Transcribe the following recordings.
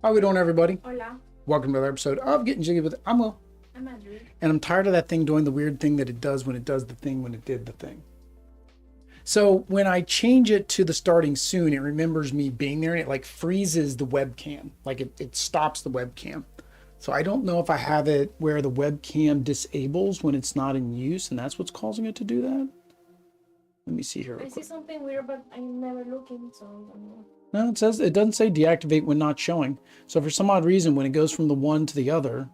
How we doing, everybody? Hola. Welcome to another episode of Getting Jiggy with It. I'm Will. I'm Andrew. And I'm tired of that thing doing the weird thing that it does when it does the thing when it did the thing. So when I change it to the starting soon, it remembers me being there and it like freezes the webcam. Like it stops the webcam. So I don't know if I have it where the webcam disables when it's not in use, and that's what's causing it to do that. Let me see here. I see something weird, but I'm never looking, so I don't know. No, it doesn't say deactivate when not showing. So for some odd reason, when it goes from the one to the other,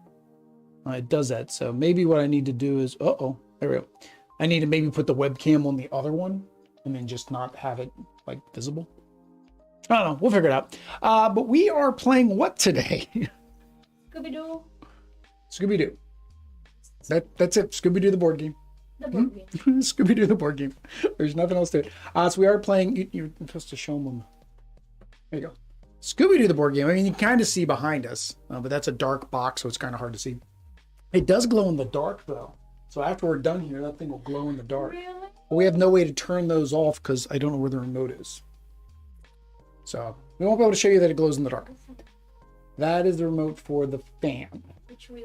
it does that. So maybe what I need to do is, there we go. I need to maybe put the webcam on the other one and then just not have it like visible. I don't know. We'll figure it out. But we are playing what today? Scooby Doo. Scooby Doo. That's it. Scooby Doo the board game. The board game. Scooby Doo the board game. There's nothing else to it. So we are playing. You're supposed to show them. There you go. Scooby Doo the board game. I mean, you can kind of see behind us, but that's a dark box, so it's kind of hard to see. It does glow in the dark, though. So after we're done here, that thing will glow in the dark. Really? But we have no way to turn those off because I don't know where the remote is. So we won't be able to show you that it glows in the dark. That is the remote for the fan.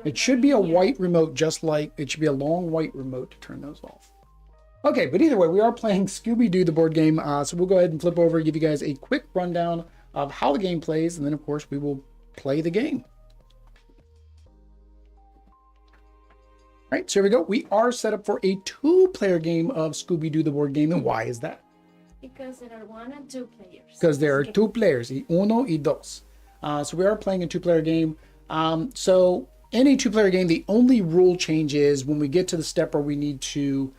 It should be a white remote, just like it should be a long white remote to turn those off. Okay, but either way, we are playing Scooby Doo the board game. So we'll go ahead and flip over and give you guys a quick rundown of how the game plays, and then of course we will play the game. All right, so here we go. We are set up for a 2-player game of Scooby Doo the board game, and why is that? Because there are 1 and 2 players. Because there are 2 players, y uno y dos. So we are playing a 2-player game. So in a 2-player game, the only rule change is when we get to the step where we need to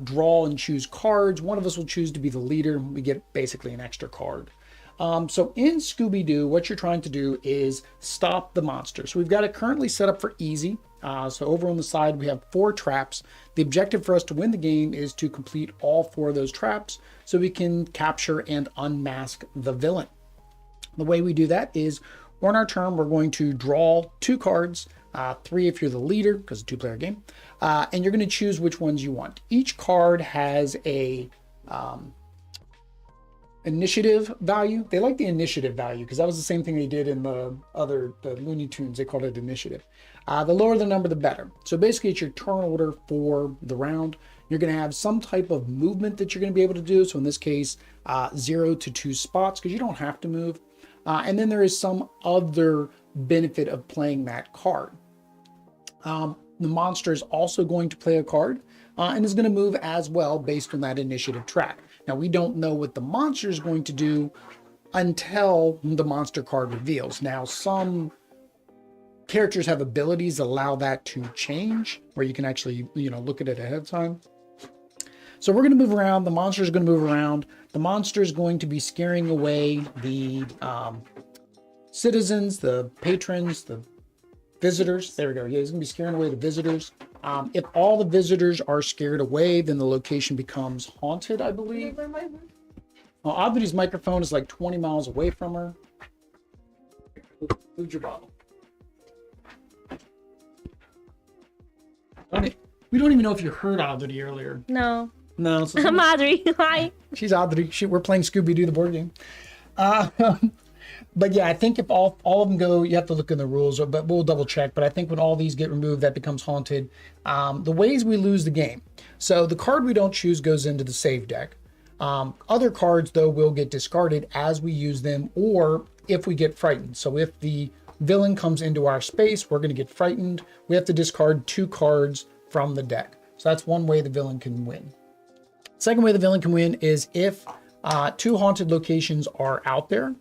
draw and choose cards, one of us will choose to be the leader. We get basically an extra card. So in Scooby Doo, what you're trying to do is stop the monster. So we've got it currently set up for easy. So over on the side, we have 4 traps. The objective for us to win the game is to complete all 4 of those traps so we can capture and unmask the villain. The way we do that is on our turn, we're going to draw 2 cards, 3 if you're the leader, because it's a 2-player game, and you're going to choose which ones you want. Each card has a initiative value. They like the initiative value because that was the same thing they did in the Looney Tunes. They called it initiative. The lower the number, the better. So basically, it's your turn order for the round. You're going to have some type of movement that you're going to be able to do. So in this case, 0 to 2 spots because you don't have to move. And then there is some other benefit of playing that card. The monster is also going to play a card and is going to move as well based on that initiative track. Now, we don't know what the monster is going to do until the monster card reveals. Now, some characters have abilities that allow that to change, where you can actually, look at it ahead of time. So we're going to move around. The monster is going to move around. The monster is going to be scaring away the citizens, the patrons, the visitors. There we go. Yeah, he's going to be scaring away the visitors. If all the visitors are scared away, then the location becomes haunted, I believe. Well, Aubrey's microphone is like 20 miles away from her. Who's your bottle? We don't even know if you heard Audrey earlier. No. No. So I'm Audrey. Hi. She's Audrey. We're playing Scooby Doo the board game. But yeah, I think if all of them go, you have to look in the rules, but we'll double check. But I think when all these get removed, that becomes haunted. The ways we lose the game. So the card we don't choose goes into the save deck. Other cards, though, will get discarded as we use them or if we get frightened. So if the villain comes into our space, we're going to get frightened. We have to discard 2 cards from the deck. So that's one way the villain can win. Second way the villain can win is if 2 haunted locations are out there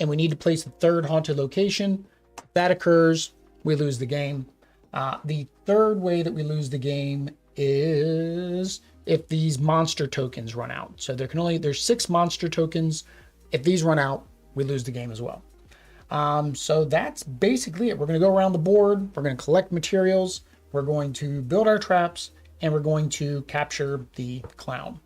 and we need to place the 3rd haunted location. If that occurs, we lose the game. The third way that we lose the game is if these monster tokens run out. So there's 6 monster tokens. If these run out, we lose the game as well. So that's basically it. We're going to go around the board. We're going to collect materials. We're going to build our traps, and we're going to capture the clown.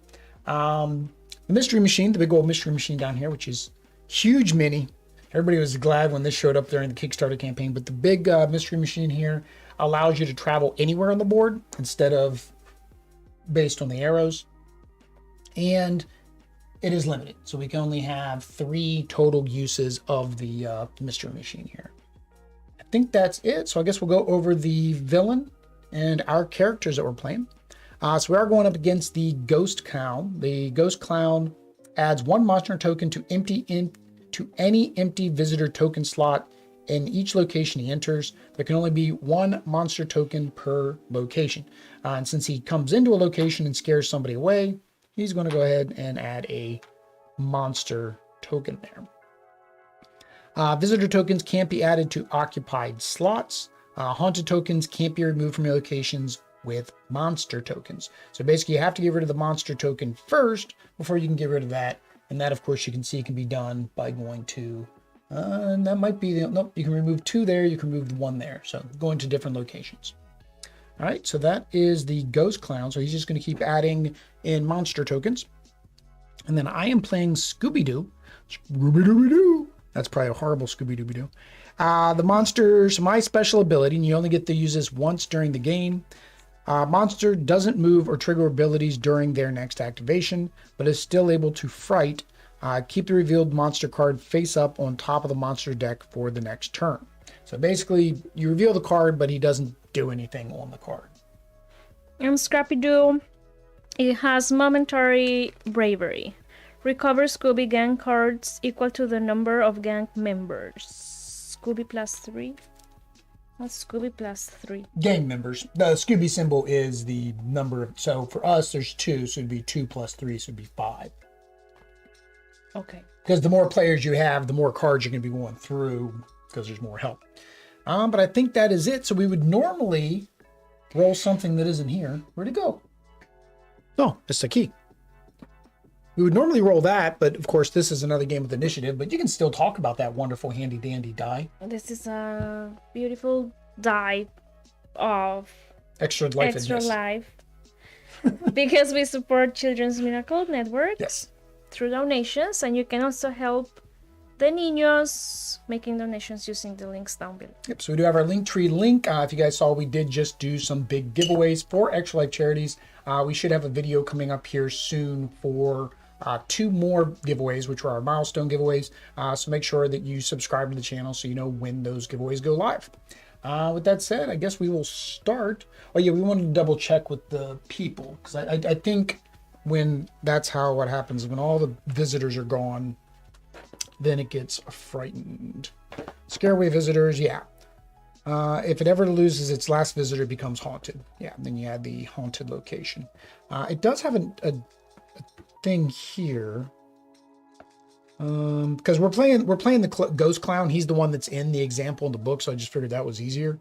The mystery machine, the big old mystery machine down here, which is huge mini. Everybody was glad when this showed up during the Kickstarter campaign, but the big mystery machine here allows you to travel anywhere on the board instead of based on the arrows. And It is limited, so we can only have 3 total uses of the mystery machine here. I think that's it. So I guess we'll go over the villain and our characters that we're playing. So we are going up against the Ghost Clown. The Ghost Clown adds 1 monster token to any empty visitor token slot in each location he enters. There can only be 1 monster token per location. And since he comes into a location and scares somebody away, he's going to go ahead and add a monster token there. Visitor tokens can't be added to occupied slots. Haunted tokens can't be removed from your locations with monster tokens. So basically you have to get rid of the monster token first before you can get rid of that. And that, of course, you can see can be done by going to, and that might be, nope, you can remove 2 there, you can remove 1 there. So going to different locations. All right, so that is the Ghost Clown. So he's just going to keep adding in monster tokens. And then I am playing Scooby Doo. Scooby-Dooby-Doo. That's probably a horrible Scooby-Dooby-Doo. The monster's my special ability, and you only get to use this once during the game. Monster doesn't move or trigger abilities during their next activation, but is still able to fright. Keep the revealed monster card face up on top of the monster deck for the next turn. So basically, you reveal the card, but he doesn't do anything on the card. And Scrappy Doo, it has momentary bravery. Recover Scooby gang cards equal to the number of gang members. Scooby +3. That's Scooby +3. Gang members. The Scooby symbol is the number of, so for us there's 2, so it'd be 2 + 3, so it'd be 5. Okay. Because the more players you have, the more cards you're going to be going through because there's more help. But I think that is it. So we would normally roll something that isn't here. Where'd it go? No, it's the key. We would normally roll that, but of course this is another game with initiative, but you can still talk about that wonderful handy dandy die. This is a beautiful die of Extra life. extra life. Because we support Children's Miracle Network. Yes. Through donations, and you can also help the niños making donations using the links down below. Yep, so we do have our Linktree link. If you guys saw, we did just do some big giveaways for Extra Life charities. We should have a video coming up here soon for 2 more giveaways, which are our milestone giveaways. So make sure that you subscribe to the channel so you know when those giveaways go live. With that said, I guess we will start. Oh yeah, we wanted to double check with the people, because I think when that's how what happens, when all the visitors are gone, then it gets frightened. Scare away visitors, yeah. If it ever loses its last visitor, it becomes haunted. Yeah, and then you add the haunted location. It does have a thing here. Because we're playing the Ghost Clown. He's the one that's in the example in the book, so I just figured that was easier.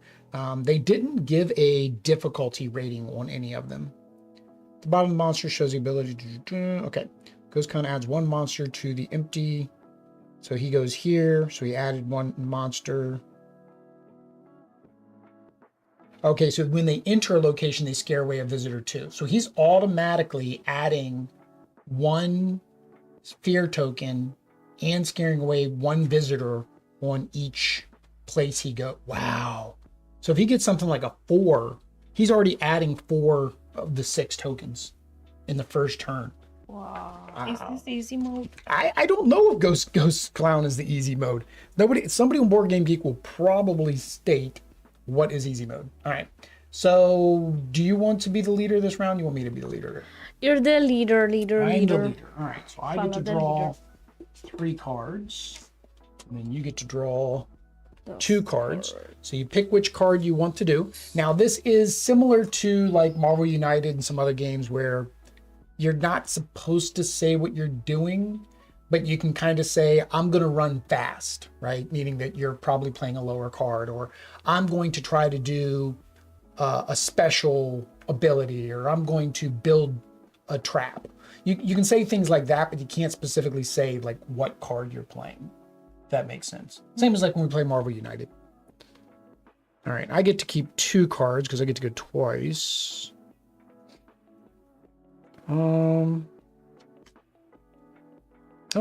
They didn't give a difficulty rating on any of them. The bottom of the monster shows the ability to... Okay. Ghost Clown adds 1 monster to the empty... So he goes here. So he added 1 monster. Okay, so when they enter a location, they scare away a visitor too. So he's automatically adding 1 fear token and scaring away 1 visitor on each place he goes. Wow. So if he gets something like a 4, he's already adding 4 of the 6 tokens in the first turn. Wow. Is this easy mode? I don't know if Ghost Clown is the easy mode. Somebody on Board Game Geek will probably state what is easy mode. All right. So do you want to be the leader this round? You want me to be the leader? You're the leader. I'm the leader. All right. So I get to draw 3 cards. And then you get to draw 2 cards. So you pick which card you want to do. Now this is similar to like Marvel United and some other games where you're not supposed to say what you're doing, but you can kind of say, I'm going to run fast, right? Meaning that you're probably playing a lower card, or I'm going to try to do a special ability, or I'm going to build a trap. You can say things like that, but you can't specifically say like what card you're playing. If that makes sense. Same as like when we play Marvel United. All right, I get to keep 2 cards because I get to go twice. I don't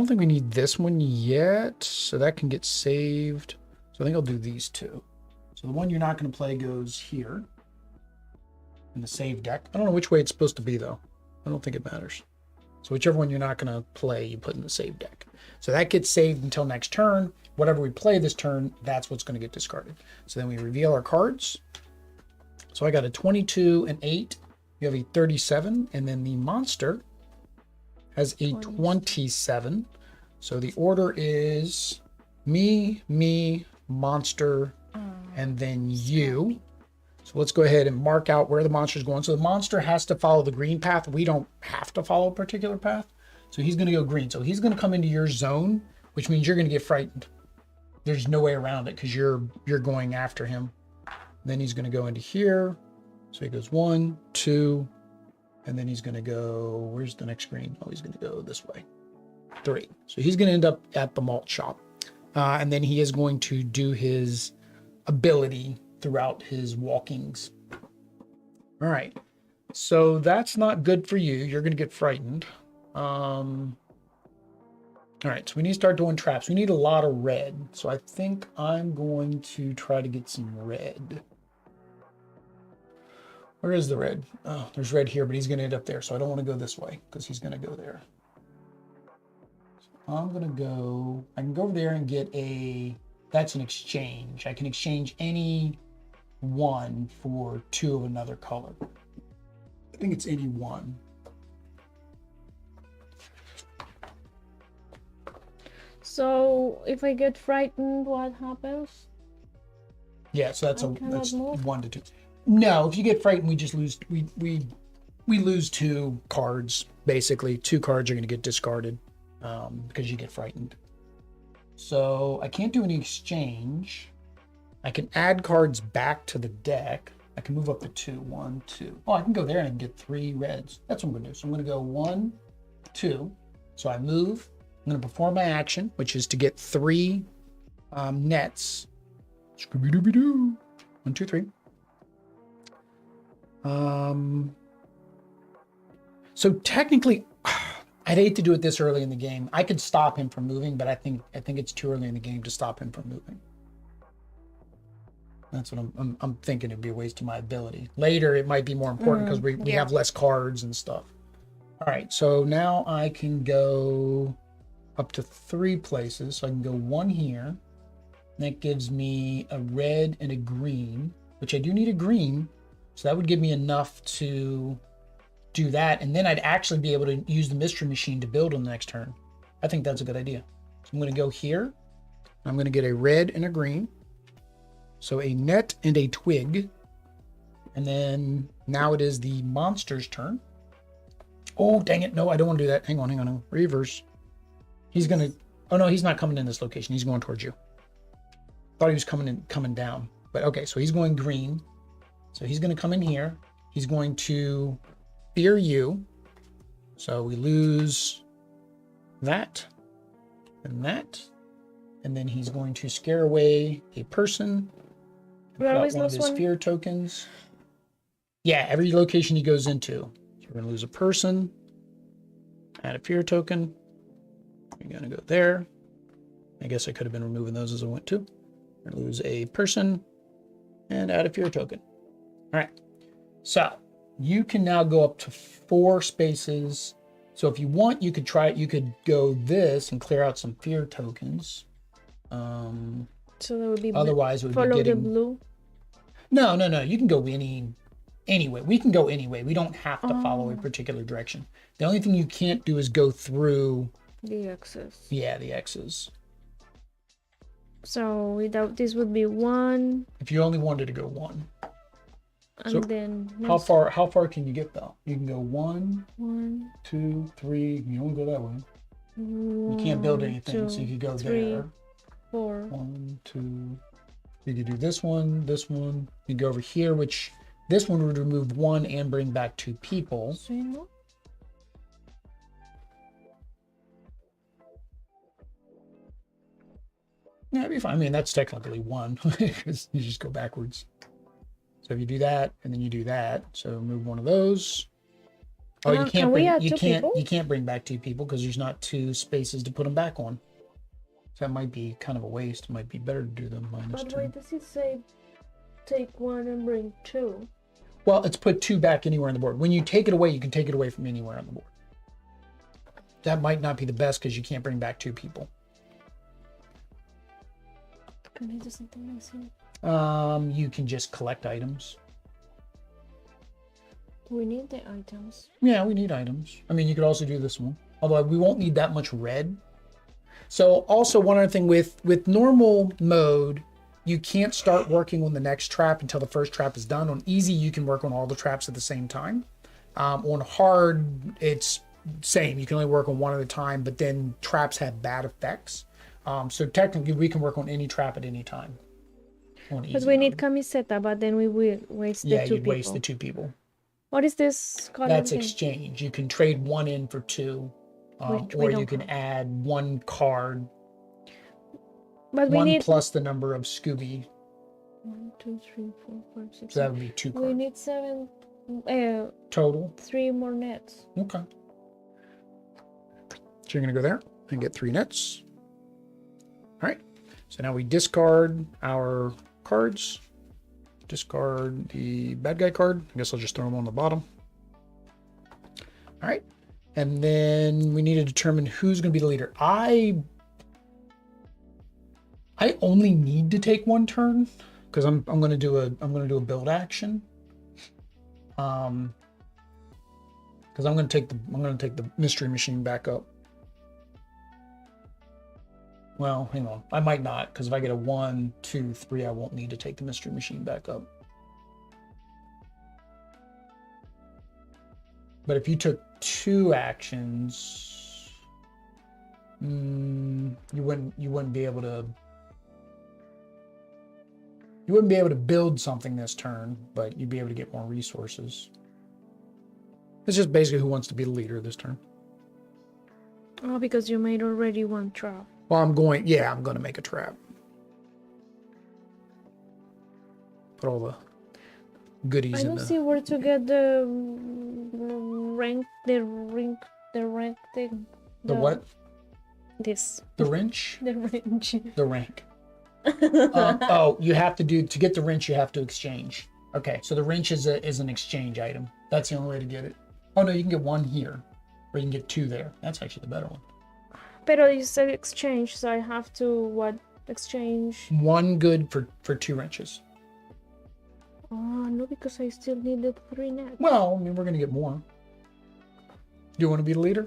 think we need this one yet, so that can get saved. So I think I'll do these 2. So the one you're not going to play goes here in the save deck. I don't know which way it's supposed to be though. I don't think it matters. So whichever one you're not going to play, you put in the save deck. So that gets saved until next turn. Whatever we play this turn, that's what's going to get discarded. So then we reveal our cards. So I got a 22 and 8. You have a 37. And then the monster has a 27. So the order is me, monster, and then you. So let's go ahead and mark out where the monster is going. So the monster has to follow the green path. We don't have to follow a particular path. So he's going to go green. So he's going to come into your zone, which means you're going to get frightened. There's no way around it because you're going after him. Then he's going to go into here. So he goes 1, 2, and then he's going to go, where's the next green? Oh, he's going to go this way. 3. So he's going to end up at the malt shop. And then he is going to do his ability throughout his walkings. All right. So that's not good for you. You're going to get frightened. All right. So we need to start doing traps. We need a lot of red. So I think I'm going to try to get some red. Where is the red? Oh, there's red here, but he's going to end up there. So I don't want to go this way because he's going to go there. So I'm going to go, I can go over there and get a, that's an exchange. I can exchange any one for 2 of another color. I think it's any one. So if I get frightened, what happens? Yeah, so that's that's move? 1 to 2. No, if you get frightened, we just lose. We lose 2 cards basically. 2 cards are going to get discarded because you get frightened. So I can't do any exchange. I can add cards back to the deck. I can move up to 2. 1, 2. Oh, I can go there and I can get 3 reds. That's what I'm going to do. So I'm going to go 1, 2. So I move. I'm going to perform my action, which is to get 3 nets. Scooby Doo. 1, 2, 3. So technically, I'd hate to do it this early in the game. I could stop him from moving, but I think it's too early in the game to stop him from moving. That's what I'm thinking. It'd be a waste of my ability. Later, it might be more important because we have less cards and stuff. All right, so now I can go up to 3 places. So I can go 1 here. That gives me a red and a green, which I do need a green. So that would give me enough to do that. And then I'd actually be able to use the mystery machine to build on the next turn. I think that's a good idea. So I'm going to go here. I'm going to get a red and a green. So a net and a twig. And then now it is the monster's turn. Oh, dang it. No, I don't want to do that. Hang on. Reverse. He's going to, oh no, he's not coming in this location. He's going towards you. Thought he was coming down. But okay, so he's going green. So he's going to come in here. He's going to fear you. So we lose that and that. And then he's going to scare away a person. Put out one of his fear tokens. Yeah, every location he goes into. So we're going to lose a person. Add a fear token. We're going to go there. I guess I could have been removing those as I went to. We're going to lose a person and add a fear token. All right, so you can now go up to 4 spaces. So if you want, you could try it. You could go this and clear out some fear tokens. So that would be otherwise it would follow be getting the blue. No. You can go anyway. We can go anyway. We don't have to follow a particular direction. The only thing you can't do is go through the X's. Yeah, the X's. So without this would be 1. If you only wanted to go 1. And so then how far can you get though? You can go 1, 1, 2, 3. You don't go that way. 1, you can't build anything, 2, so you could go 3, there. 4. 1, 2. You could do this one. You go over here, which this one would remove 1 and bring back 2 people. Yeah, it'd be fine. I mean, that's technically 1 because you just go backwards. So if you do that and then you do that, so move 1 of those. Oh, you can't bring back 2 people because there's not 2 spaces to put them back on. So that might be kind of a waste. It might be better to do them -2. But why does it say take 1 and bring 2? Well, it's put 2 back anywhere on the board. When you take it away, you can take it away from anywhere on the board. that might not be the best because you can't bring back 2 people. Can I do something nice here? You can just collect items. We need the items. Yeah, we need items. I mean, you could also do this one, although we won't need that much red. So also one other thing with normal mode, you can't start working on the next trap until the first trap is done. On easy, you can work on all the traps at the same time. On hard, it's same. You can only work on one at a time, but then traps have bad effects. So technically, we can work on any trap at any time. But we need camiseta, but then we will waste the 2 people. Yeah, you'd waste the 2 people. What is this called? That's exchange. You can trade 1 in for 2, or you can add 1 card. But we 1 need plus the number of Scooby. 1, 2, 3, 4, 5, 6. So that would be 2 cards. We need 7 total. 3 more nets. Okay. So you're gonna go there and get 3 nets. All right. So now we discard our cards. Discard the bad guy card. I guess I'll just throw them on the bottom. All right. And then we need to determine who's going to be the leader. I only need to take 1 turn because I'm going to do a build action. Because I'm going to take the mystery machine back up. Well, hang on. I might not, because if I get a 1, 2, 3, I won't need to take the mystery machine back up. But if you took 2 actions, you wouldn't be able to build something this turn, but you'd be able to get more resources. It's just basically who wants to be the leader this turn. Oh, because you made already 1 trap. Well, I'm going to make a trap. Put all the goodies in. I don't see where to get the rank thing. The what? This. The wrench? The wrench. The rank. Oh, you have to get the wrench, you have to exchange. Okay, so the wrench is an exchange item. That's the only way to get it. Oh no, you can get 1 here, or you can get 2 there. That's actually the better one. Pero you said exchange, so I have to what? Exchange 1 good for 2 wrenches. Oh no, because I still needed 3 nets. Well, I mean, we're gonna get more. Do you want to be the leader?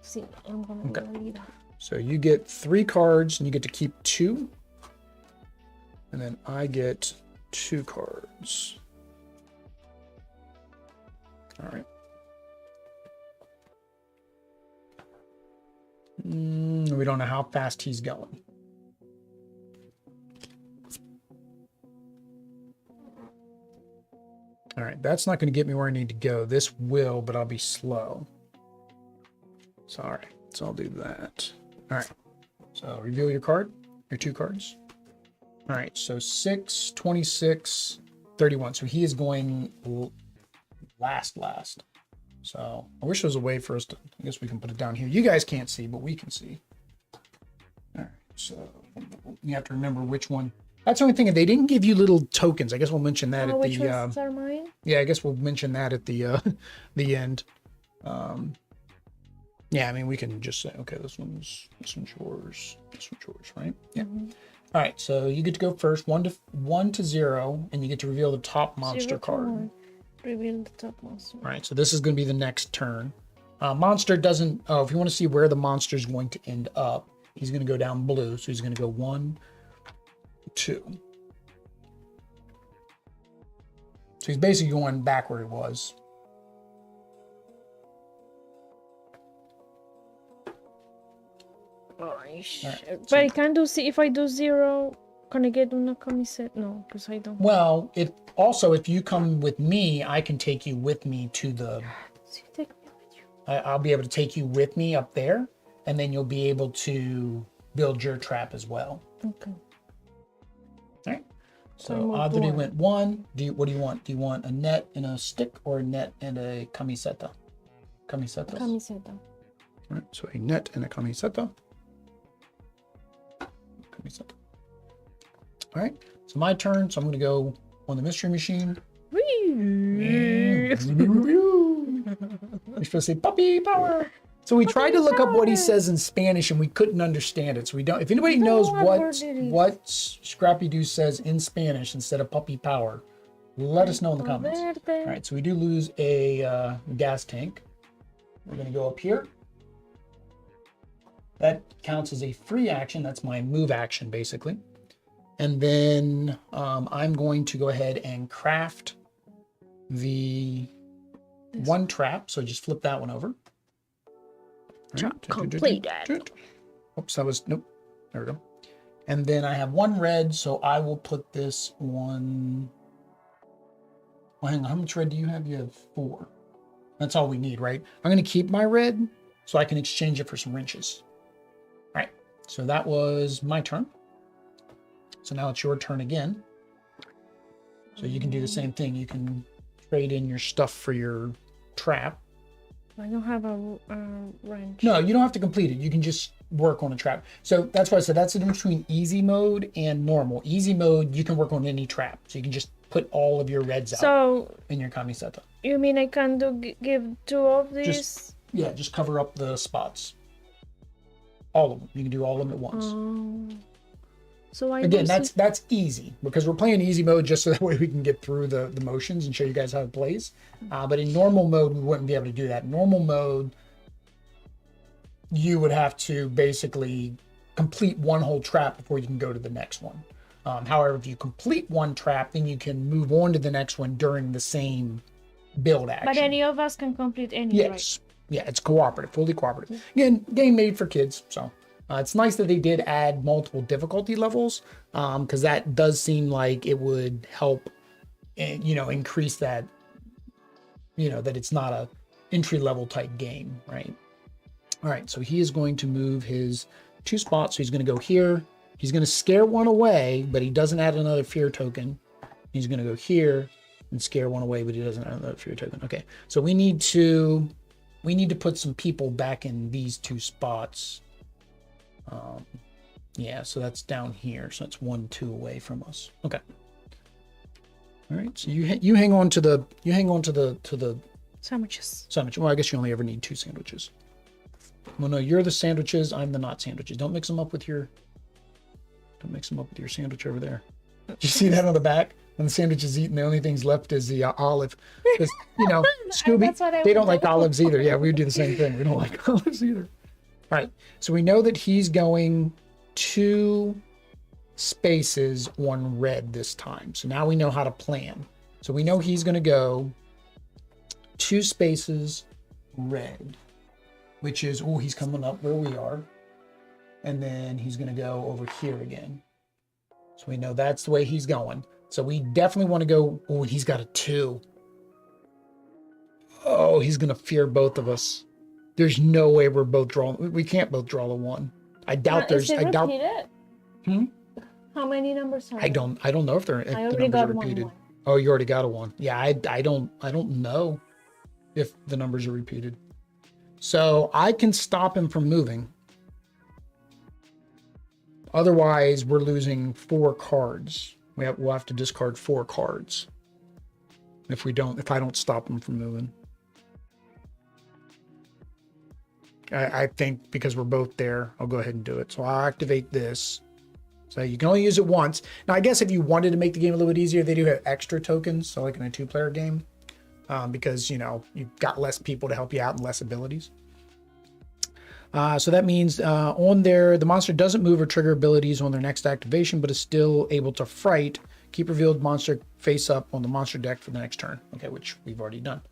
See, I'm gonna be the leader. So you get 3 cards, and you get to keep 2, and then I get 2 cards. All right. We don't know how fast he's going. All right, that's not going to get me where I need to go. This will, but I'll be slow. So, all right, so I'll do that. All right, so reveal your card, your 2 cards. All right, so 6, 26, 31. So he is going last. So I wish there was a way for us to, I guess we can put it down here. You guys can't see, but we can see. All right, so you have to remember which one. That's the only thing. They didn't give you little tokens. I guess we'll mention that at which the. ones are mine? Yeah, I guess we'll mention that at the the end. Yeah, I mean we can just say, okay, this one's yours, right? Yeah. Mm-hmm. All right, so you get to go first, 1 to 0, and you get to reveal the top monster card. Reveal the top monster. All right, so this is going to be the next turn. Monster doesn't. Oh, if you want to see where the monster is going to end up, he's going to go down blue. So he's going to go 1, 2. So he's basically going back where he was. Right, but so I can't do. See, if I do 0, can I get una camiseta? No, because I don't. Well, if you come with me, I can take you with me to the. So you take me with you. I'll be able to take you with me up there, and then you'll be able to build your trap as well. Okay. All right. So Audrey went 1. What do you want? Do you want a net and a stick, or a net and a camiseta? Camisetas? Camiseta. All right. So a net and a camiseta. All right, so my turn. So I'm going to go on the mystery machine. You're supposed to say puppy power. So we tried to look up what he says in Spanish and we couldn't understand it. So we don't, if anybody knows what Scrappy Doo says in Spanish instead of puppy power, let us know in the comments. All right, so we do lose a gas tank. We're gonna go up here. That counts as a free action. That's my move action, basically. And then I'm going to go ahead and craft the one trap. So just flip that one over. Trap completed. Oops, that was, nope. There we go. And then I have one red, so I will put this one. Well, hang on, how much red do you have? You have 4. That's all we need, right? I'm going to keep my red so I can exchange it for some wrenches. All right, so that was my turn. So now it's your turn again. So you can do the same thing. You can trade in your stuff for your trap. I don't have a wrench. No, you don't have to complete it. You can just work on a trap. So that's why I said that's the difference between easy mode and normal. Easy mode, you can work on any trap. So you can just put all of your reds out in your kamiseta. You mean I can give 2 of these? Just cover up the spots. All of them. You can do all of them at once. So again, that's easy because we're playing easy mode just so that way we can get through the motions and show you guys how it plays. But in normal mode, we wouldn't be able to do that. Normal mode, you would have to basically complete one whole trap before you can go to the next one. However, if you complete one trap, then you can move on to the next one during the same build action. But any of us can complete any, yes. Right? Yeah, it's cooperative, fully cooperative. Again, game made for kids, so. It's nice that they did add multiple difficulty levels because that does seem like it would help, increase that, that it's not a entry level type game, right? All right, so he is going to move his 2 spots. So he's going to go here. He's going to scare one away, but he doesn't add another fear token. He's going to go here and scare one away, but he doesn't add another fear token. Okay, so we need to put some people back in these 2 spots. Yeah, so that's down here. So that's 1, 2 away from us. Okay. All right. So you hang on to the sandwiches. Sandwich. Well, I guess you only ever need 2 sandwiches. Well, no, you're the sandwiches. I'm the not sandwiches. Don't mix them up with your sandwich over there. Did you see that on the back? When the sandwich is eaten, the only things left is the olive. Because, Scooby, they don't like olives either. Yeah, we would do the same thing. We don't like olives either. All right, so we know that he's going 2 spaces on red this time. So now we know how to plan. So we know he's going to go 2 spaces red, which is, he's coming up where we are. And then he's going to go over here again. So we know that's the way he's going. So we definitely want to go, he's got a 2. Oh, he's going to fear both of us. There's no way we're both drawing. We can't both draw the 1. I doubt there's. I doubt. How many numbers are I don't know if they're. If I the already numbers got are repeated. 1. Oh, you already got a 1. Yeah, I don't know if the numbers are repeated. So I can stop him from moving. Otherwise, we're losing 4 cards. We'll have to discard 4 cards if I don't stop him from moving. I think because we're both there, I'll go ahead and do it. So I'll activate this. So you can only use it once. Now, I guess if you wanted to make the game a little bit easier, they do have extra tokens. So like in a 2-player game, because, you've got less people to help you out and less abilities. So that means on there, the monster doesn't move or trigger abilities on their next activation, but is still able to fright. Keep revealed monster face up on the monster deck for the next turn. Okay, which we've already done.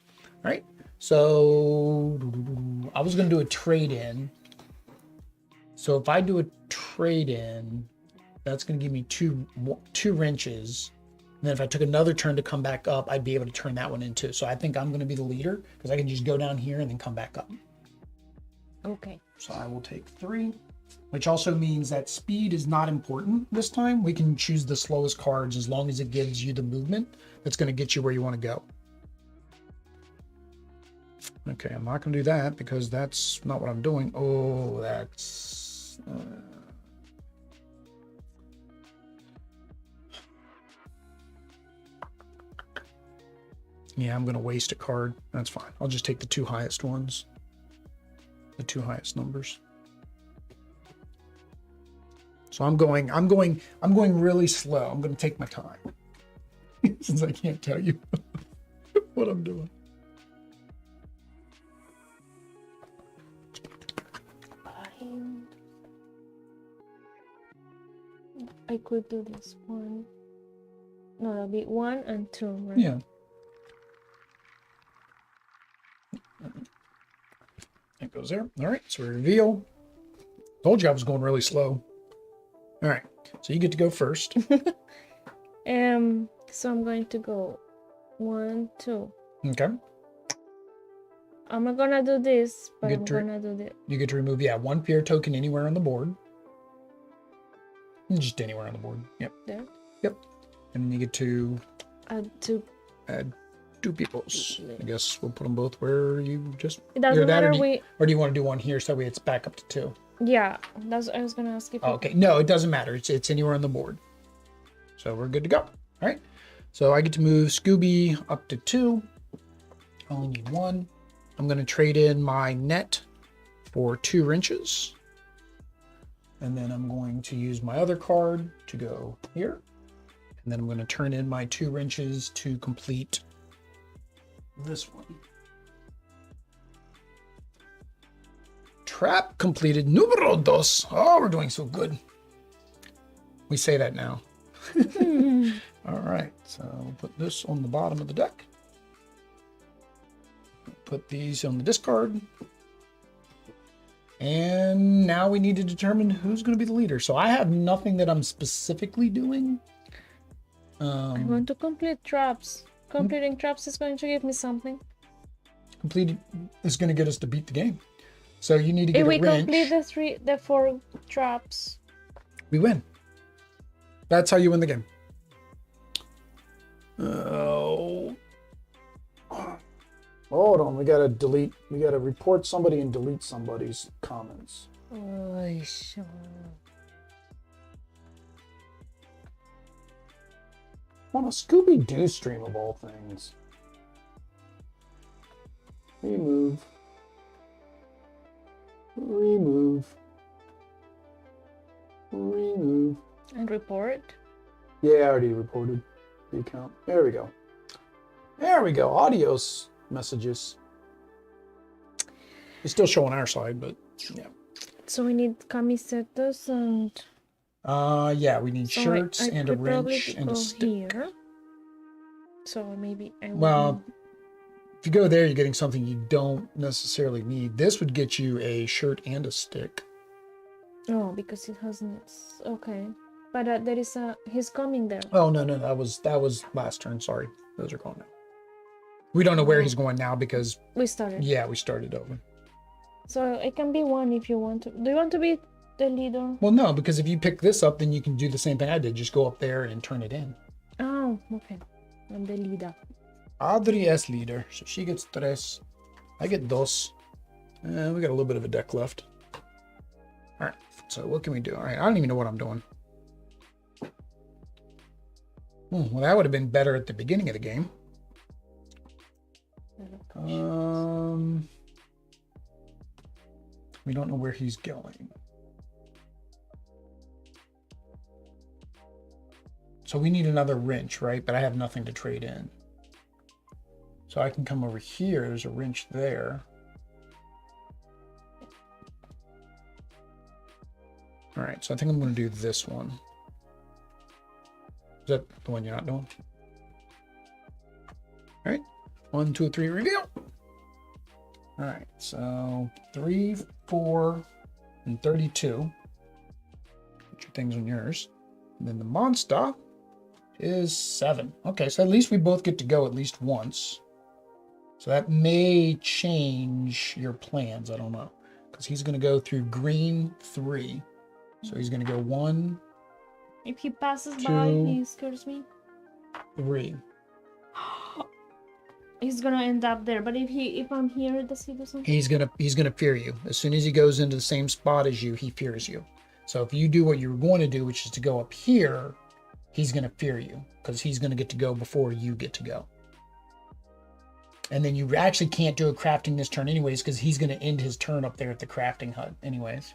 All right. So I was going to do a trade-in. So if I do a trade-in, that's going to give me two wrenches. And then if I took another turn to come back up, I'd be able to turn that one in too. So I think I'm going to be the leader because I can just go down here and then come back up. Okay. So I will take 3, which also means that speed is not important this time. We can choose the slowest cards as long as it gives you the movement that's going to get you where you want to go. Okay, I'm not going to do that because that's not what I'm doing. Oh, that's... Yeah, I'm going to waste a card. That's fine. I'll just take the 2 highest ones. the two highest numbers. So I'm going really slow. I'm going to take my time since I can't tell you what I'm doing. I could do this one. No, that'll be 1 and 2, right? Yeah. It goes there. All right, so we reveal. Told you I was going really slow. All right, so you get to go first. So I'm going to go 1, 2. Okay. I'm not gonna do this, but You I'm get to- gonna do this. You get to remove, yeah, one fear token anywhere on the board. Just anywhere on the board. Yep. There. Yep. And then you get to Add 2. add 2 peoples. I guess we'll put them both where you just. It doesn't either that matter. Or do you want to do one here so it's back up to 2? Yeah, that's. I was gonna ask if. Okay. No, it doesn't matter. It's anywhere on the board. So we're good to go. All right. So I get to move Scooby up to 2. I only need 1. I'm going to trade in my net for 2 wrenches. And then I'm going to use my other card to go here. And then I'm going to turn in my 2 wrenches to complete this one. Trap completed. Numero dos. Oh, we're doing so good. We say that now. All right, so we'll put this on the bottom of the deck. Put these on the discard. And now we need to determine who's going to be the leader. So I have nothing that I'm specifically doing. I'm going to complete traps. Completing traps is going to give me something. Completed is going to get us to beat the game. So you need to get If a we wrench. complete the 4 traps, We win. That's how you win the game. Oh. Hold on, we gotta report somebody and delete somebody's comments. oh, sure. On a Scooby Doo stream of all things. Remove. And report. Yeah, I already reported the account. There we go. Adios messages. It's still showing our side, but yeah. So we need camisetas and. Yeah, we need shirts I and a could probably wrench and a go stick. here. So maybe I will. Well, if you go there, you're getting something you don't necessarily need. This would get you a shirt and a stick. Oh, because it hasn't. Okay, but there is a. He's coming there. Oh no, that was last turn. Sorry, those are gone now. We don't know where he's going now because We started. yeah, we started over. So it can be 1 if you want to. Do you want to be the leader? Well, no, because if you pick this up, then you can do the same thing I did. Just go up there and turn it in. Oh, okay. I'm the leader. Adri is leader, so she gets 3. I get 2. We got a little bit of a deck left. All right, so what can we do? All right, I don't even know what I'm doing. Well, that would have been better at the beginning of the game. We don't know where he's going. So we need another wrench, right? But I have nothing to trade in. So I can come over here. There's a wrench there. All right, so I think I'm going to do this one. Is that the one you're not doing? All right, 1, 2, 3, reveal. All right, so 3, 4, and 32. Put your things on yours. And then the monster is 7. Okay, so at least we both get to go at least once. So that may change your plans. I don't know. Because he's going to go through green 3. So he's going to go 1, If he passes 2, by, he scares me. 3. He's gonna end up there. But if I'm here, does he do something? He's gonna fear you. As soon as he goes into the same spot as you, he fears you. So if you do what you're going to do, which is to go up here, he's gonna fear you because he's gonna get to go before you get to go. And then you actually can't do a crafting this turn anyways, because he's going to end his turn up there at the crafting hut anyways.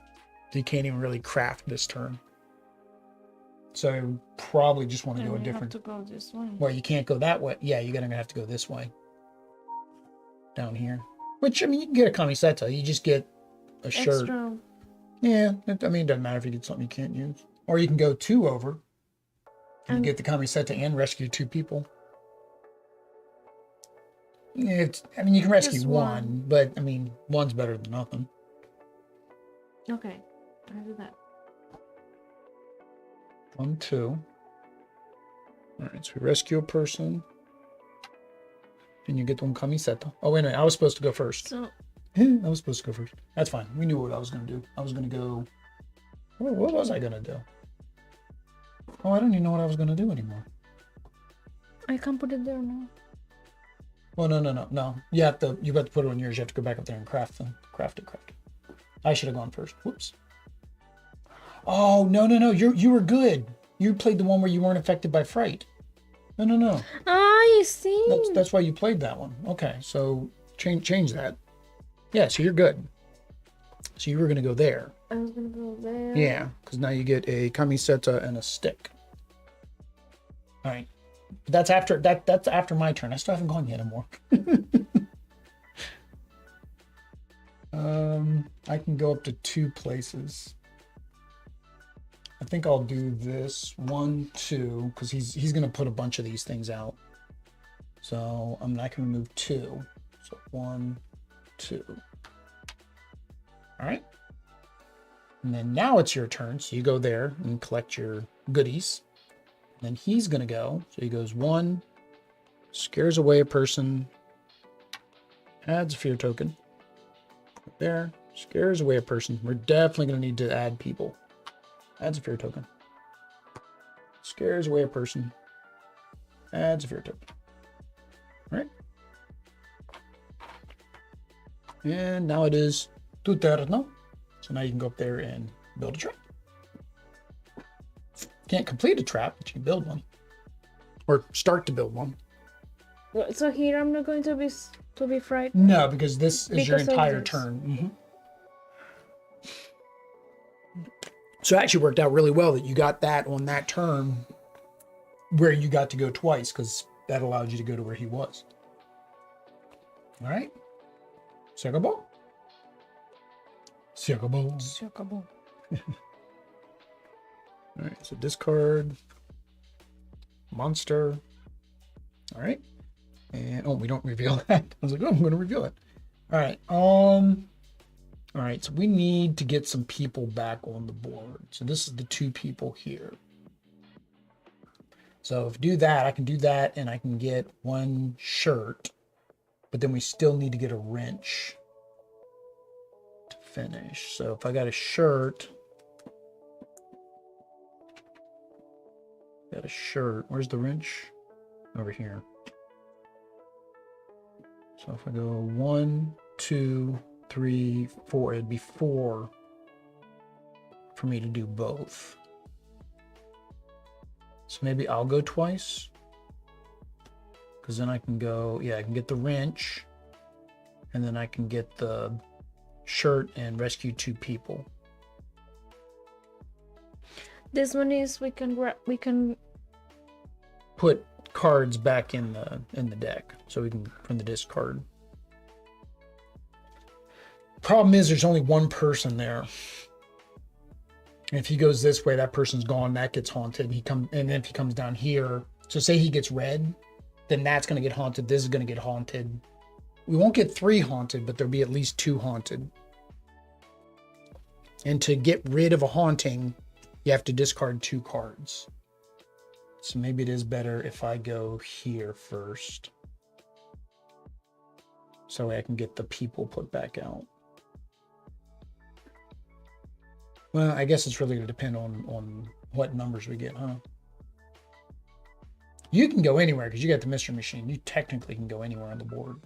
So you can't even really craft this turn. So you probably just want to go a different... have to go this way. Well, you can't go that way. Yeah, you're going to have to go this way. Down here. Which, I mean, you can get a camiseta. You just get a shirt. Extra. Yeah, I mean, it doesn't matter if you get something you can't use. Or you can go 2 over. And get the camiseta and rescue 2 people. I mean, you can rescue one, but I mean, 1's better than nothing. Okay, I'll do that. 1, 2. All right, so we rescue a person. And you get 1 camiseta. Oh, wait a minute, I was supposed to go first. So... I was supposed to go first. That's fine. We knew what I was going to do. I was going to go... What was I going to do? Oh, I don't even know what I was going to do anymore. I can't put it there now. Well, no. You have to put it on yours. You have to go back up there and craft them. Craft it. I should have gone first. Whoops. Oh, no. You were good. You played the one where you weren't affected by fright. No. I see. That's why you played that one. Okay, so change that. Yeah, so you're good. So you were going to go there. I was going to go there. Yeah, because now you get a camiseta and a stick. All right. That's after my turn. I still haven't gone yet anymore. I can go up to 2 places. I think I'll do this 1, 2, because he's going to put a bunch of these things out. So I can remove 2. So 1, 2. All right. And then now it's your turn. So you go there and collect your goodies. Then he's going to go. So he goes 1, scares away a person, adds a fear token. There, scares away a person. We're definitely going to need to add people. Adds a fear token. Scares away a person, adds a fear token. All right. And now it is tu turno. So now you can go up there and build a trap. Can't complete a trap, but you can build one. Or start to build one. So here I'm not going to be frightened? No, because this is your entire turn. Mm-hmm. So it actually worked out really well that you got that on that turn where you got to go twice, because that allowed you to go to where he was. All right. Secabo. All right, so discard monster. All right, and we don't reveal that. I was like, I'm going to reveal it. All right. All right, so we need to get some people back on the board. So this is the 2 people here. So if I do that, I can do that, and I can get 1 shirt, but then we still need to get a wrench to finish. So if I got a shirt. Got a shirt. Where's the wrench? Over here. So if I go 1, 2, 3, 4, it'd be 4 for me to do both. So maybe I'll go twice. Because then I can go, I can get the wrench. And then I can get the shirt and rescue 2 people. This one is we can put cards back in the deck, so we can from the discard. Problem is, there's only 1 person there. And if he goes this way, that person's gone. That gets haunted. And then if he comes down here, so say he gets red, then that's going to get haunted. This is going to get haunted. We won't get 3 haunted, but there'll be at least 2 haunted. And to get rid of a haunting, you have to discard 2 cards. So maybe it is better if I go here first. So I can get the people put back out. Well, I guess it's really going to depend on what numbers we get, huh? You can go anywhere because you got the mystery machine. You technically can go anywhere on the board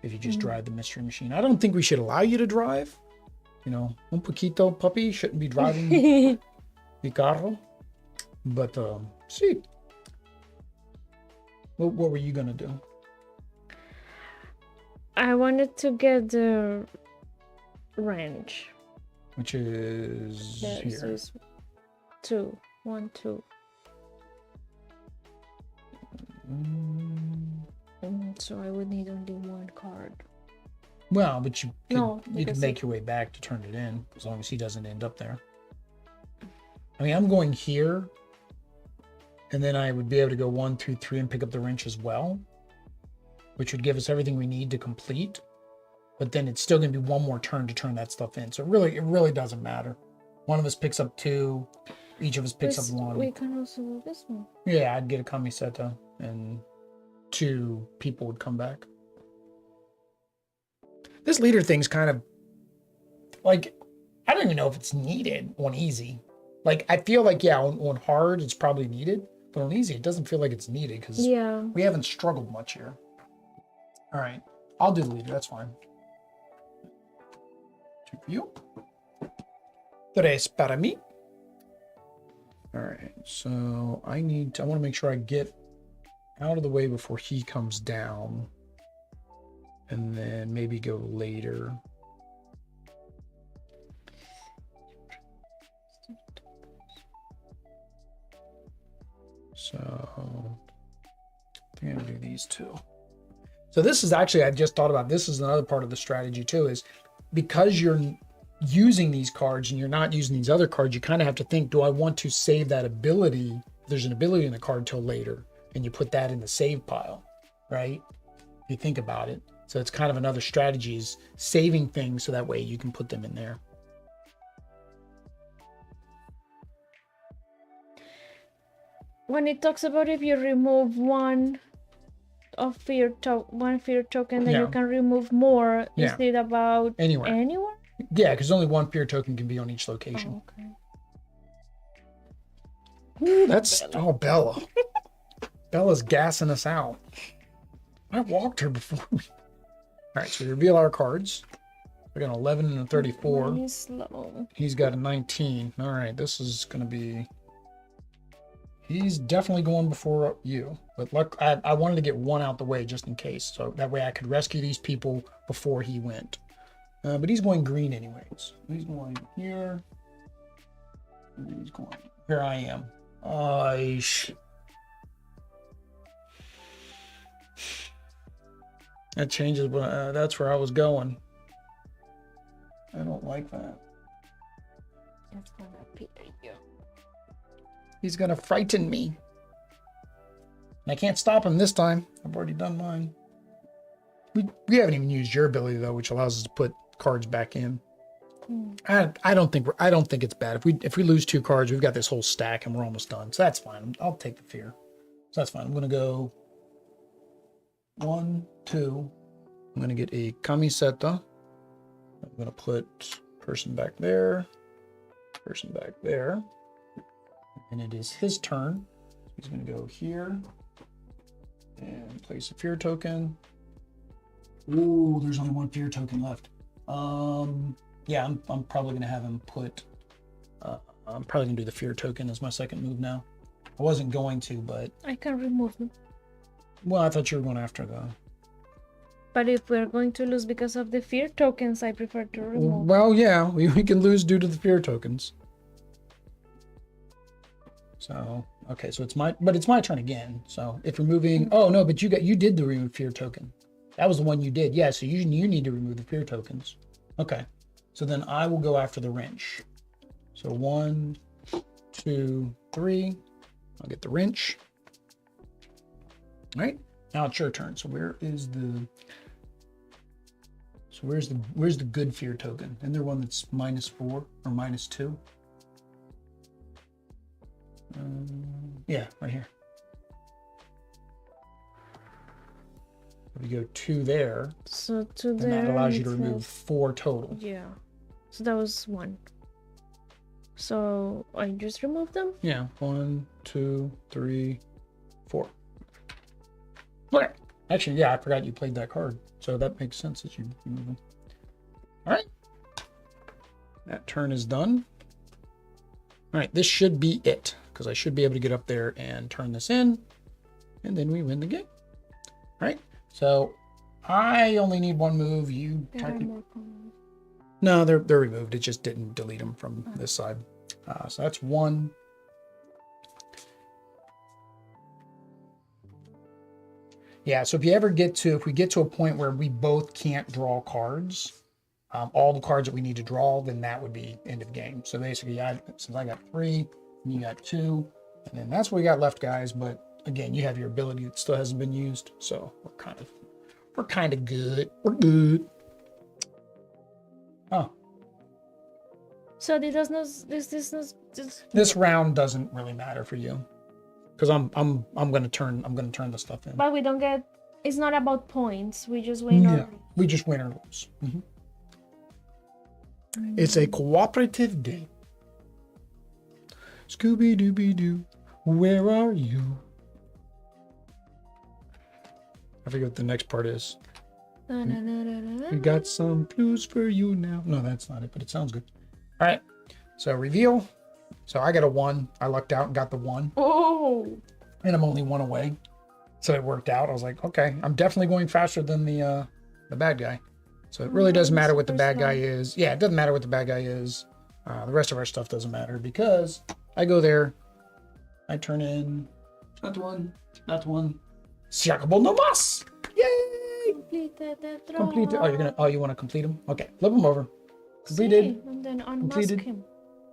if you just drive the mystery machine. I don't think we should allow you to drive. You know, un poquito puppy shouldn't be driving the carro. But, see. What were you going to do? I wanted to get the wrench. Which is There, here. so it's 2. 1, 2. So I would need only 1 card. Well, but you can because make your way back to turn it in, as long as he doesn't end up there. I mean, I'm going here, and then I would be able to go 1, 2, 3 and pick up the wrench as well, which would give us everything we need to complete. But then it's still going to be 1 more turn to turn that stuff in. So it really doesn't matter. One of us picks up 2, each of us picks up 1. We can also do this one. Yeah, I'd get a camiseta, and 2 people would come back. This leader thing's kind of like, I don't even know if it's needed on easy. Like, I feel like, yeah, on hard, it's probably needed, but on easy, it doesn't feel like it's needed because we haven't struggled much here. All right, I'll do the leader. That's fine. 2 for you. 3 para mí. All right, so I want to make sure I get out of the way before he comes down. And then maybe go later. So I think I'm gonna do these 2. So this is actually, I just thought about, this is another part of the strategy too, is because you're using these cards and you're not using these other cards, you kind of have to think, do I want to save that ability? There's an ability in the card till later, and you put that in the save pile, right? If you think about it. So it's kind of another strategy, is saving things so that way you can put them in there. When it talks about if you remove one fear token, then you can remove more. Is it about anywhere? Yeah, because only 1 fear token can be on each location. Oh, okay. Ooh, that's Bella. Bella's gassing us out. I walked her before. All right, so we reveal our cards. We got an 11 and a 34. He's slow. He's got a 19. All right, this is going to be... He's definitely going before you. But look, I wanted to get 1 out the way just in case. So that way I could rescue these people before he went. But he's going green anyways. He's going here. And he's going... Here I am. That changes, but that's where I was going. I don't like that. It's gonna be you. He's gonna frighten me. And I can't stop him this time. I've already done mine. We haven't even used your ability though, which allows us to put cards back in. I don't think it's bad. If we lose 2 cards, we've got this whole stack and we're almost done. So that's fine. I'll take the fear. So that's fine. I'm gonna go 1, 2. I'm gonna get a camiseta. I'm gonna put person back there, person back there, and it is his turn. He's gonna go here and place a fear token. Ooh, there's only 1 fear token left. Yeah, I'm probably gonna have him put. I'm probably gonna do the fear token as my second move now. I wasn't going to, but I can remove them. Well, I thought you were going after the... But if we're going to lose because of the fear tokens, I prefer to remove. Well, yeah, we can lose due to the fear tokens. So, okay, so it's my turn again. So if removing... Oh, no, but you did the remove fear token. That was the one you did. Yeah, so you need to remove the fear tokens. Okay, so then I will go after the wrench. So 1, 2, 3. I'll get the wrench. All right, now it's your turn. So where's the good fear token? Isn't there one that's -4 or -2? Yeah, right here. We go 2 there. So 2 and there. that allows you to remove 4 total. Yeah. So that was 1. So I just remove them? Yeah. 1, 2, 3, 4. Okay. Actually, yeah, I forgot you played that card. So that makes sense that you move them. All right. That turn is done. All right, this should be it, because I should be able to get up there and turn this in, and then we win the game. All right, so I only need one move. You There are more comments. No, they're removed. It just didn't delete them from this side. So that's one. Yeah, so if we get to a point where we both can't draw cards, all the cards that we need to draw, then that would be end of game. So basically, since I got 3, and you got 2, and then that's what we got left, guys. But again, you have your ability that still hasn't been used, so we're kind of good. We're good. Oh. So This round doesn't really matter for you, because I'm gonna turn the stuff in. But we don't get. It's not about points. We just win. Yeah, we just win or lose. Mm-hmm. It's a cooperative game. Scooby Doo, where are you? I forget what the next part is. We got some clues for you now. No, that's not it, but it sounds good. All right, so reveal. So I got a 1. I lucked out and got the 1. Oh. And I'm only 1 away. So it worked out. I was like, okay, I'm definitely going faster than the bad guy. So it really doesn't matter what the bad guy is. Yeah, it doesn't matter what the bad guy is. The rest of our stuff doesn't matter because I go there, I turn in, not one, Siakable no mas! Yay! Complete. Oh, you want to complete them? Okay, flip them over. Completed. And then unmask Completed. him.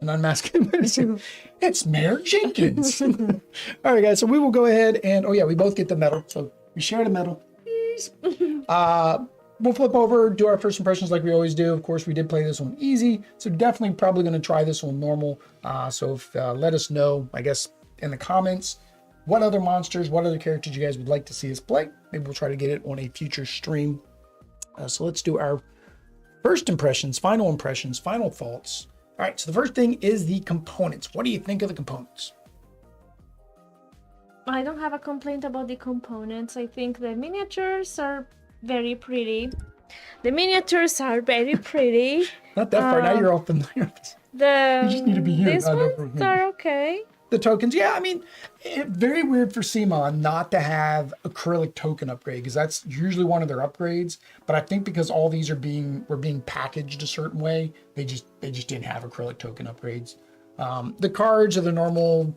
And unmask him. It's Mayor Jenkins. All right, guys. So we will go ahead and we both get the medal. So we share the medal. Please. We'll flip over, do our first impressions like we always do. Of course, we did play this one easy, so definitely probably going to try this one normal. Let us know, I guess, in the comments, what other monsters, what other characters you guys would like to see us play. Maybe we'll try to get it on a future stream. So let's do our first impressions, final thoughts. All right, so the first thing is the components. What do you think of the components? I don't have a complaint about the components. I think the miniatures are very pretty. Not that far. Now you're off in the You just need to be here. These ones are okay. The tokens, yeah, I mean, very weird for CMON not to have acrylic token upgrade, because that's usually one of their upgrades. But I think because all these were being packaged a certain way, they just didn't have acrylic token upgrades. The cards are the normal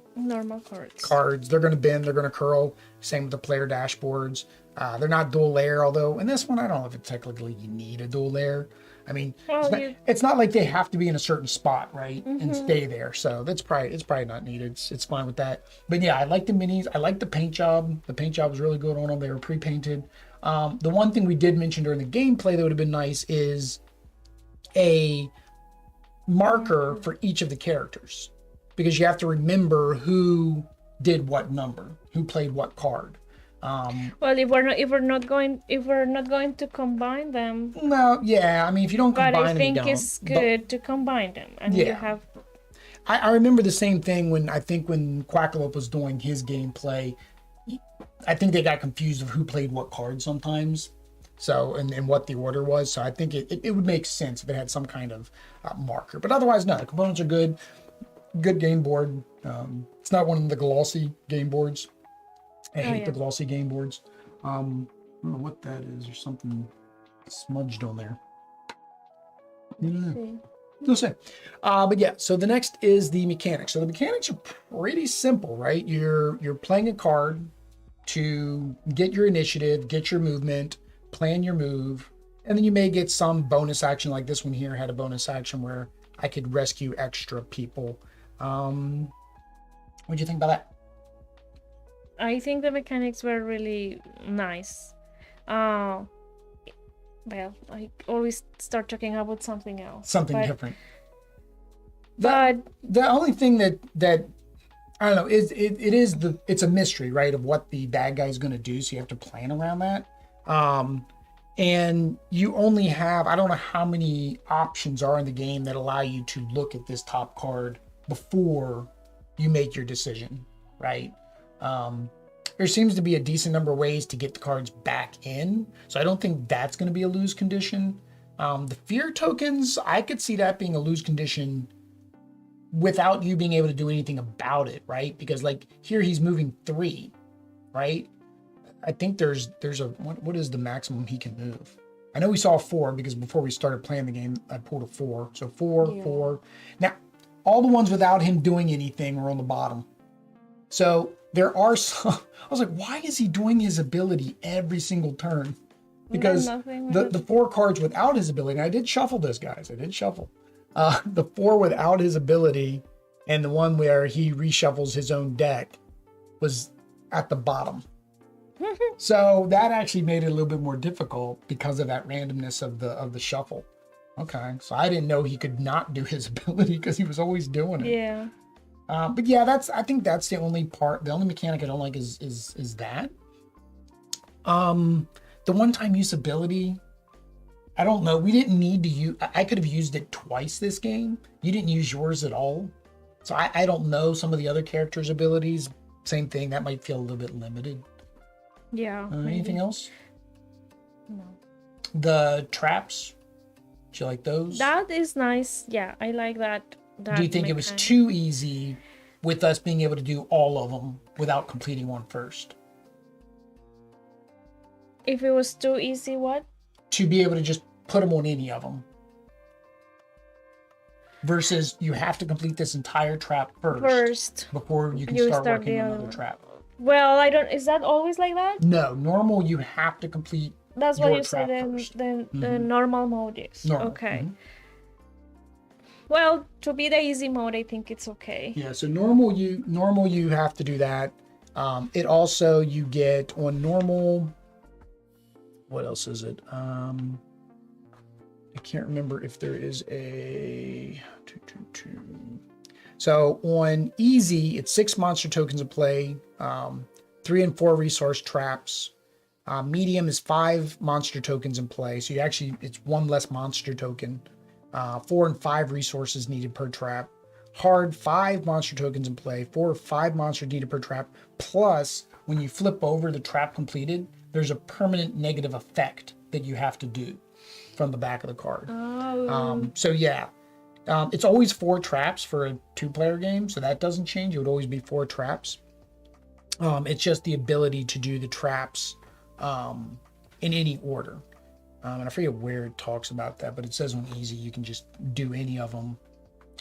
cards. They're going to bend, they're going to curl. Same with the player dashboards. They're not dual layer, although in this one, I don't know if it technically you need a dual layer. I mean, it's not like they have to be in a certain spot, right, and stay there. So it's probably not needed. It's fine with that. But yeah, I like the minis. I like the paint job. The paint job was really good on them. They were pre-painted. The one thing we did mention during the gameplay that would have been nice is a marker for each of the characters, because you have to remember who did what number, who played what card. Well, if we're not going to combine them. No, yeah, I mean, if you don't combine them, but I think it's good to combine them, and you have. I remember the same thing when Quackalope was doing his gameplay. I think they got confused of who played what card sometimes. So, and what the order was. So I think it would make sense if it had some kind of marker. But otherwise, no, the components are good. Good game board. It's not one of the glossy game boards. I hate the glossy game boards. I don't know what that is. There's something smudged on there. No say. But yeah, so the next is the mechanics. So the mechanics are pretty simple, right? You're playing a card to get your initiative, get your movement, plan your move, and then you may get some bonus action, like this one here had a bonus action where I could rescue extra people. What do you think about that? I think the mechanics were really nice. Well, I always start talking about something else. Something different. But the only thing that I don't know is it's a mystery, right, of what the bad guy is going to do. So you have to plan around that. And you only have, I don't know how many options are in the game that allow you to look at this top card before you make your decision, right? There seems to be a decent number of ways to get the cards back in. So I don't think that's going to be a lose condition. The fear tokens, I could see that being a lose condition without you being able to do anything about it, right? Because like here he's moving 3, right? I think there's a what is the maximum he can move? I know we saw 4 because before we started playing the game, I pulled a 4. So 4, Yeah. 4. Now, all the ones without him doing anything were on the bottom. So there are some. I was like, why is he doing his ability every single turn? Because the 4 cards without his ability, and I did shuffle this, guys. I did shuffle. The 4 without his ability and the one where he reshuffles his own deck was at the bottom. So that actually made it a little bit more difficult because of that randomness of the shuffle. Okay, so I didn't know he could not do his ability because he was always doing it. Yeah. But yeah, I think that's the only part. The only mechanic I don't like is that. The one-time use ability, I don't know. We didn't need to use. I could have used it twice this game. You didn't use yours at all, so I don't know some of the other characters' abilities. Same thing. That might feel a little bit limited. Yeah. Anything else? No. The traps. Do you like those? That is nice. Yeah, I like that. Do you think it was too easy with us being able to do all of them without completing one first? If it was too easy, what? To be able to just put them on any of them. Versus you have to complete this entire trap first before you can start working on another trap. Well, I don't. Is that always like that? No, normal you have to complete. That's what you trap said first. the normal mode is. Normal. Okay. Well, to be the easy mode, I think it's okay. Yeah, so normal you have to do that. It also you get on normal. What else is it? I can't remember if there is a So on easy, it's 6 monster tokens in play, 3 and 4 resource traps. Medium is 5 monster tokens in play, so it's 1 less monster token. 4 and 5 resources needed per trap. Hard, 5 monster tokens in play, 4 or 5 monster needed per trap. Plus, when you flip over the trap completed, there's a permanent negative effect that you have to do from the back of the card. Oh. So yeah, it's always 4 traps for a 2-player game, so that doesn't change. It would always be 4 traps. It's just the ability to do the traps in any order. And I forget where it talks about that, but it says on easy you can just do any of them.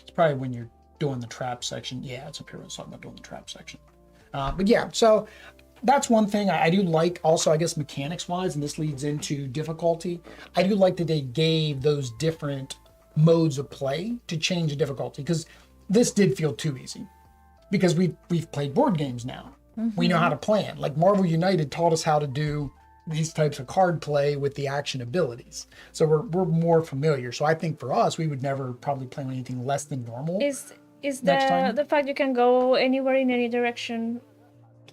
It's probably when you're doing the trap section. Yeah, it's up here. It's talking about doing the trap section. But yeah, so that's one thing I do like. Also, I guess mechanics wise, and this leads into difficulty, I do like that they gave those different modes of play to change the difficulty, because this did feel too easy because we've played board games now. We know how to plan. Like Marvel United taught us how to do these types of card play with the action abilities, so we're more familiar. So I think for us, we would never probably play anything less than normal. Is the fact you can go anywhere in any direction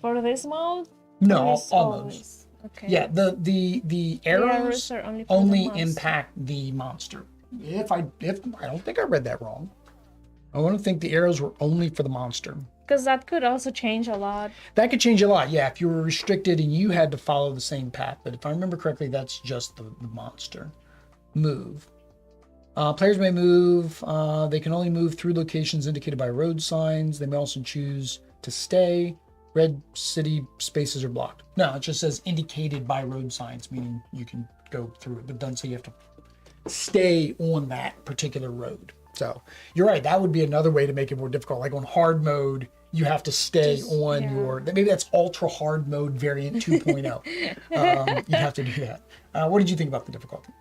for this mode? No, almost. Okay. Yeah, the arrows are only impact the monster. If I don't think I read that wrong. I want to think the arrows were only for the monster. Because that could also change a lot. That could change a lot, yeah, if you were restricted and you had to follow the same path. But if I remember correctly, that's just the monster. Move. Players may move. They can only move through locations indicated by road signs. They may also choose to stay. Red city spaces are blocked. No, it just says indicated by road signs, meaning you can go through it, but doesn't say you have to stay on that particular road. So you're right. That would be another way to make it more difficult. Like on hard mode, you have to stay on your, maybe that's ultra hard mode variant 2.0. You have to do that. What did you think about the difficulty?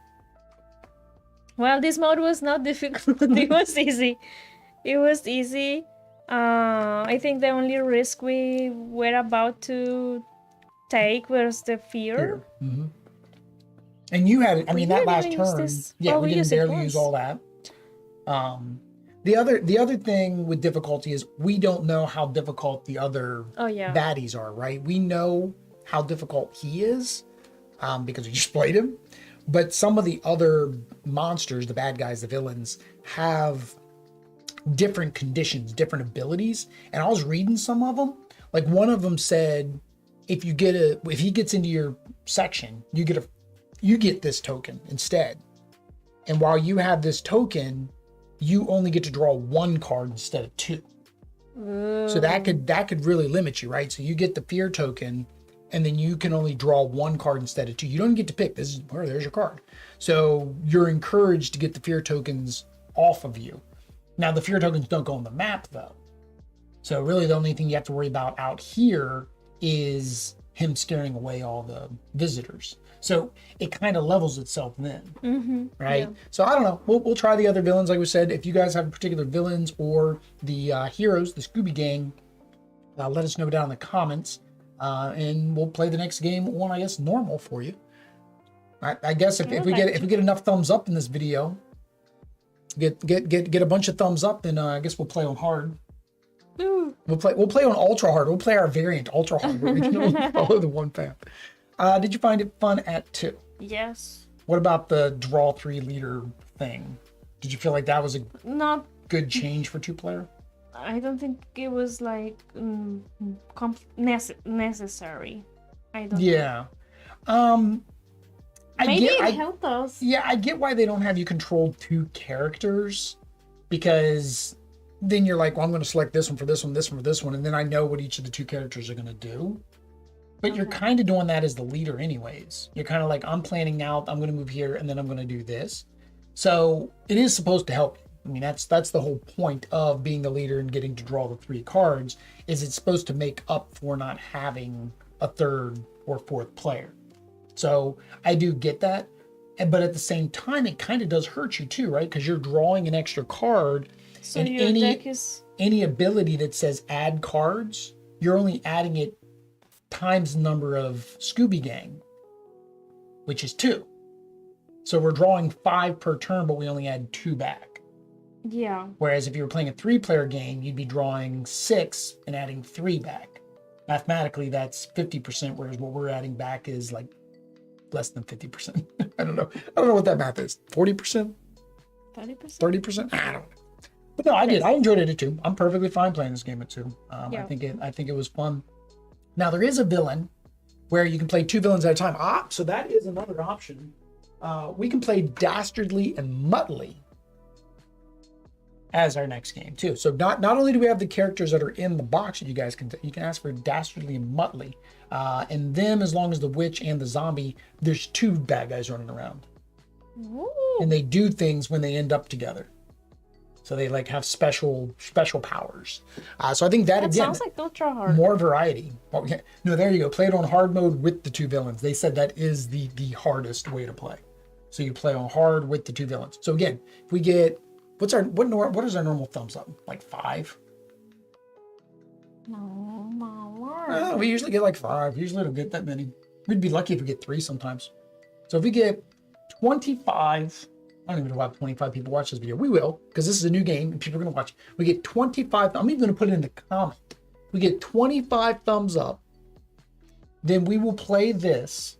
Well, this mode was not difficult. It was easy. It was easy. I think the only risk we were about to take was the fear. Mm-hmm. And you had, I mean, that last turn, we didn't barely use all that. The other thing with difficulty is we don't know how difficult the other baddies are, right? We know how difficult he is because we just played him. But some of the other monsters, the bad guys, the villains, have different conditions, different abilities. And I was reading some of them. Like one of them said, if he gets into your section, you get this token instead. And while you have this token, you only get to draw 1 card instead of 2. So that could really limit you, right? So you get the fear token, and then you can only draw one card instead of two. You don't get to pick. There's your card. So you're encouraged to get the fear tokens off of you. Now the fear tokens don't go on the map though. So really the only thing you have to worry about out here is him scaring away all the visitors. So it kind of levels itself then, right? Yeah. So I don't know. We'll try the other villains. Like we said, if you guys have particular villains or the heroes, the Scooby Gang, let us know down in the comments, and we'll play the next game on, I guess, normal for you. I guess if we get enough thumbs up in this video, get a bunch of thumbs up, then I guess we'll play on hard. Ooh. We'll play on ultra hard. We'll play our variant ultra hard, where we can only follow the one path. Did you find it fun at 2? Yes. What about the draw 3 leader thing? Did you feel like that was a not good change for 2-player? I don't think it was like necessary. I don't. Yeah. Maybe it helped us. Yeah, I get why they don't have you control 2 characters, because then you're like, well, I'm going to select this one for this one, this one for this one, and then I know what each of the 2 characters are going to do. But you're kind of doing that as the leader anyways. You're kind of like, I'm planning out, I'm going to move here, and then I'm going to do this. So it is supposed to help you. I mean, that's the whole point of being the leader and getting to draw the 3 cards, is it's supposed to make up for not having a 3rd or 4th player. So I do get that. But at the same time, it kind of does hurt you too, right? Because you're drawing an extra card. So and your deck is... any ability that says add cards, you're only adding it times the number of Scooby Gang, which is 2. So we're drawing 5 per turn, but we only add 2 back. Yeah. Whereas if you were playing a 3-player game, you'd be drawing 6 and adding 3 back. Mathematically, that's 50%, whereas what we're adding back is like less than 50%. I don't know what that math is. 40%? 30%? 30%? I don't know. But no, I did. I enjoyed it at 2. I'm perfectly fine playing this game at 2. Yeah. I think it was fun. Now there is a villain where you can play 2 villains at a time. So that is another option. We can play Dastardly and Muttley as our next game too. So not only do we have the characters that are in the box that you guys can ask for Dastardly and Muttley, and them, as long as the witch and the zombie, there's 2 bad guys running around. Ooh. And they do things when they end up together. So they like have special powers. So I think that again, sounds like ultra hard. More variety. Well, no, there you go. Play it on hard mode with the 2 villains. They said that is the hardest way to play. So you play on hard with the 2 villains. So again, if we get what is our normal thumbs up? Like 5? No, my word. No, we usually get like 5. Usually don't get that many. We'd be lucky if we get 3 sometimes. So if we get 25. I don't even know why 25 people watch this video. We will, because this is a new game and people are going to watch. We get 25. I'm even going to put it in the comment. We get 25 thumbs up. Then we will play this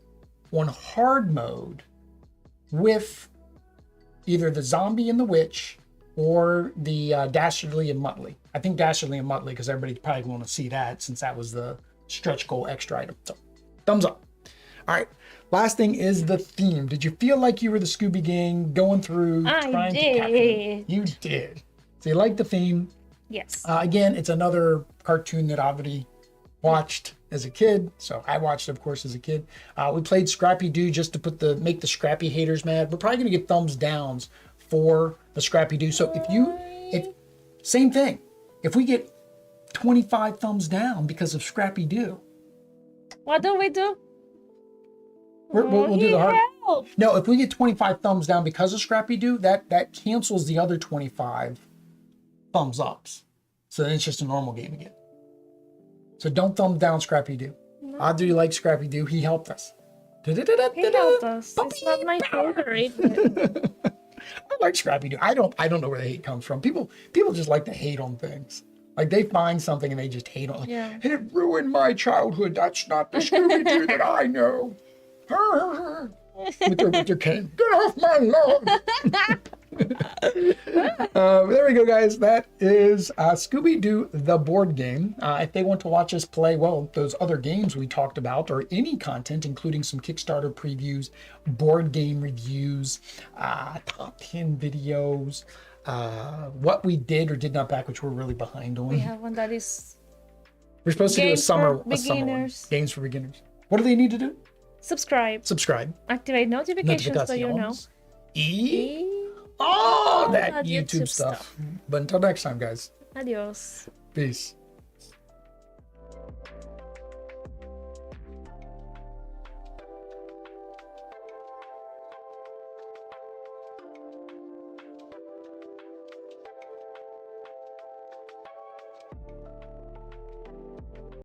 on hard mode with either the zombie and the witch or the Dastardly and Muttley. I think Dastardly and Muttley, because everybody's probably going to see that since that was the stretch goal extra item. So thumbs up. All right. Last thing is the theme. Did you feel like you were the Scooby Gang going through trying to capture them? You did. So you like the theme. Yes. Again, it's another cartoon that I've already watched as a kid. So I watched it, of course, as a kid. We played Scrappy Doo just to make the Scrappy haters mad. We're probably going to get thumbs downs for the Scrappy Doo. So same thing. If we get 25 thumbs down because of Scrappy Doo, what do we do? We'll do the hard. No, if we get 25 thumbs down because of Scrappy Doo, that cancels the other 25 thumbs ups. So then it's just a normal game again. So don't thumb down Scrappy Doo. No. I do like Scrappy Doo. He helped us. He helped us. It's not my favorite. I like Scrappy Doo. I don't know where the hate comes from. People just like to hate on things. Like they find something and they just hate on it. Yeah. It ruined my childhood. That's not the Scooby Doo that I know. with your cane. Get off my lawn. There we go, guys. That is Scooby Doo the board game. If they want to watch us play, well, those other games we talked about, or any content, including some Kickstarter previews, board game reviews, top 10 videos, what we did or did not back, which we're really behind on. We have one that is... We're supposed to do a summer one. Beginners. Games for beginners. What do they need to do? Subscribe. Subscribe. Activate notifications so you know. Oh, that YouTube stuff. But until next time, guys. Adios. Peace.